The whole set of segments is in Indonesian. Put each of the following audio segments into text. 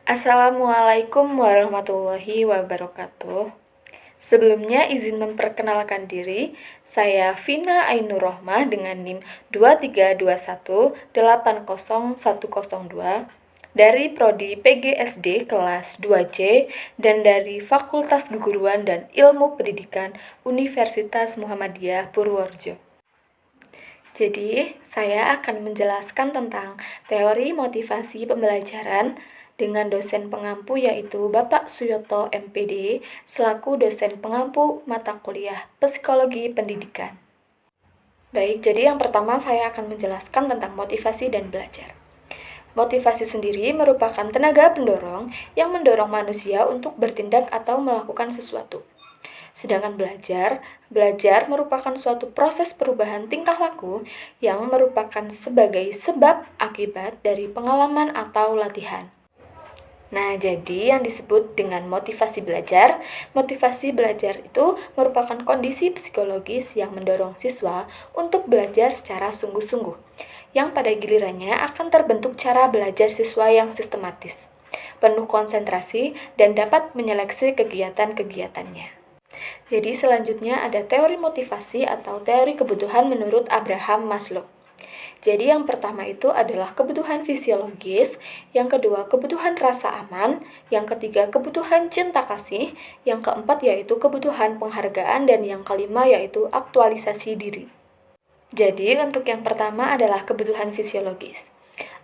Assalamualaikum warahmatullahi wabarakatuh. Sebelumnya izin memperkenalkan diri, saya Vina Ainur Rohmah dengan NIM 232180102 dari Prodi PGSD kelas 2C dan dari Fakultas Keguruan dan Ilmu Pendidikan Universitas Muhammadiyah Purworejo. Jadi, saya akan menjelaskan tentang teori motivasi pembelajaran dengan dosen pengampu yaitu Bapak Suyoto MPD selaku dosen pengampu mata kuliah Psikologi Pendidikan. Baik, jadi yang pertama saya akan menjelaskan tentang motivasi dan belajar. Motivasi sendiri merupakan tenaga pendorong yang mendorong manusia untuk bertindak atau melakukan sesuatu. Sedangkan belajar merupakan suatu proses perubahan tingkah laku yang merupakan sebagai sebab akibat dari pengalaman atau latihan. Nah, jadi yang disebut dengan motivasi belajar itu merupakan kondisi psikologis yang mendorong siswa untuk belajar secara sungguh-sungguh, yang pada gilirannya akan terbentuk cara belajar siswa yang sistematis, penuh konsentrasi, dan dapat menyeleksi kegiatan-kegiatannya. Jadi selanjutnya ada teori motivasi atau teori kebutuhan menurut Abraham Maslow. Jadi yang pertama itu adalah kebutuhan fisiologis, yang kedua kebutuhan rasa aman, yang ketiga kebutuhan cinta kasih, yang keempat yaitu kebutuhan penghargaan, dan yang kelima yaitu aktualisasi diri. Jadi untuk yang pertama adalah kebutuhan fisiologis.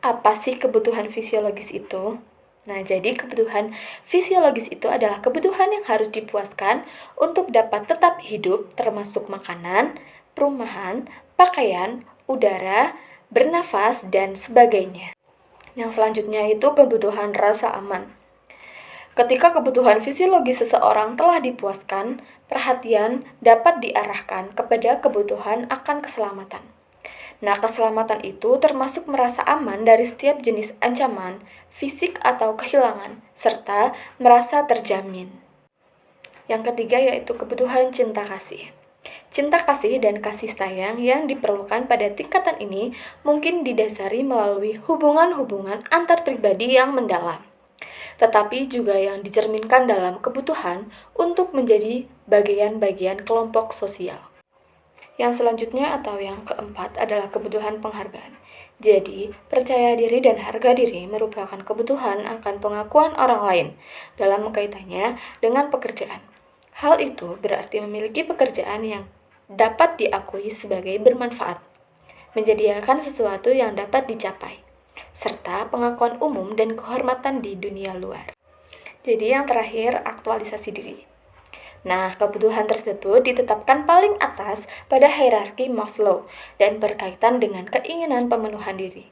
Apa sih kebutuhan fisiologis itu? Nah, jadi kebutuhan fisiologis itu adalah kebutuhan yang harus dipuaskan untuk dapat tetap hidup, termasuk makanan, perumahan, pakaian, udara, bernafas, dan sebagainya. Yang selanjutnya itu kebutuhan rasa aman. Ketika kebutuhan fisiologis seseorang telah dipuaskan, perhatian dapat diarahkan kepada kebutuhan akan keselamatan. Nah, keselamatan itu termasuk merasa aman dari setiap jenis ancaman, fisik atau kehilangan, serta merasa terjamin. Yang ketiga yaitu kebutuhan cinta kasih. Cinta kasih dan kasih sayang yang diperlukan pada tingkatan ini mungkin didasari melalui hubungan-hubungan antar pribadi yang mendalam, tetapi juga yang dicerminkan dalam kebutuhan untuk menjadi bagian-bagian kelompok sosial. Yang selanjutnya atau yang keempat adalah kebutuhan penghargaan. Jadi, percaya diri dan harga diri merupakan kebutuhan akan pengakuan orang lain dalam kaitannya dengan pekerjaan. Hal itu berarti memiliki pekerjaan yang dapat diakui sebagai bermanfaat, menyediakan sesuatu yang dapat dicapai, serta pengakuan umum dan kehormatan di dunia luar. Jadi yang terakhir, aktualisasi diri. Nah, kebutuhan tersebut ditetapkan paling atas pada hierarki Maslow dan berkaitan dengan keinginan pemenuhan diri.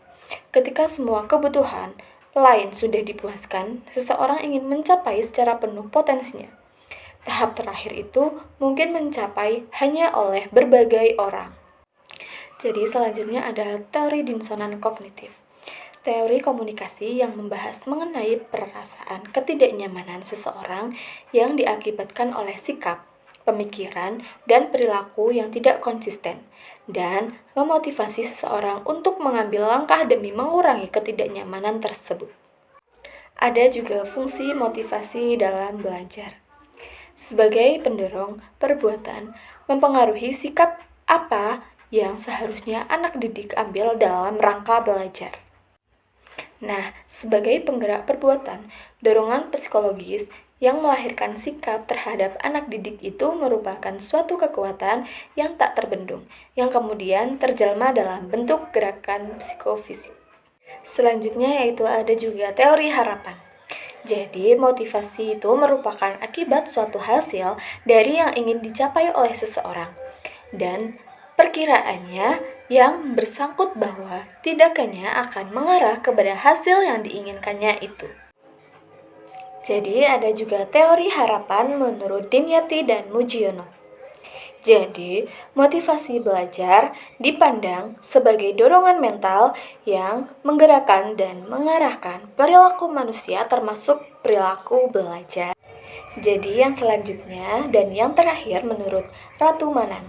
Ketika semua kebutuhan lain sudah dipuaskan, seseorang ingin mencapai secara penuh potensinya. Tahap terakhir itu mungkin mencapai hanya oleh berbagai orang. Jadi selanjutnya ada teori dinsonan kognitif. Teori komunikasi yang membahas mengenai perasaan ketidaknyamanan seseorang yang diakibatkan oleh sikap, pemikiran, dan perilaku yang tidak konsisten, dan memotivasi seseorang untuk mengambil langkah demi mengurangi ketidaknyamanan tersebut. Ada juga fungsi motivasi dalam belajar. Sebagai pendorong perbuatan, mempengaruhi sikap apa yang seharusnya anak didik ambil dalam rangka belajar. Nah, sebagai penggerak perbuatan, dorongan psikologis yang melahirkan sikap terhadap anak didik itu merupakan suatu kekuatan yang tak terbendung, yang kemudian terjelma dalam bentuk gerakan psikofisik. Selanjutnya yaitu ada juga teori harapan. Jadi, motivasi itu merupakan akibat suatu hasil dari yang ingin dicapai oleh seseorang. Dan perkiraannya yang bersangkut bahwa tindakannya akan mengarah kepada hasil yang diinginkannya itu. Jadi ada juga teori harapan menurut Dimyati dan Mujiono. Jadi, motivasi belajar dipandang sebagai dorongan mental yang menggerakkan dan mengarahkan perilaku manusia termasuk perilaku belajar. Jadi yang selanjutnya dan yang terakhir menurut Ratu Manan.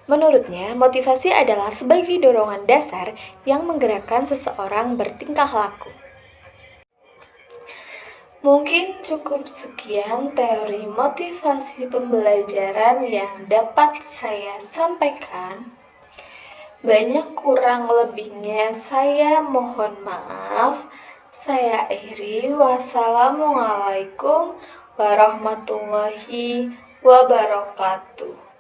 Menurutnya, motivasi adalah sebagai dorongan dasar yang menggerakkan seseorang bertingkah laku. Mungkin cukup sekian teori motivasi pembelajaran yang dapat saya sampaikan. Banyak kurang lebihnya saya mohon maaf. Saya akhiri. Wassalamualaikum warahmatullahi wabarakatuh.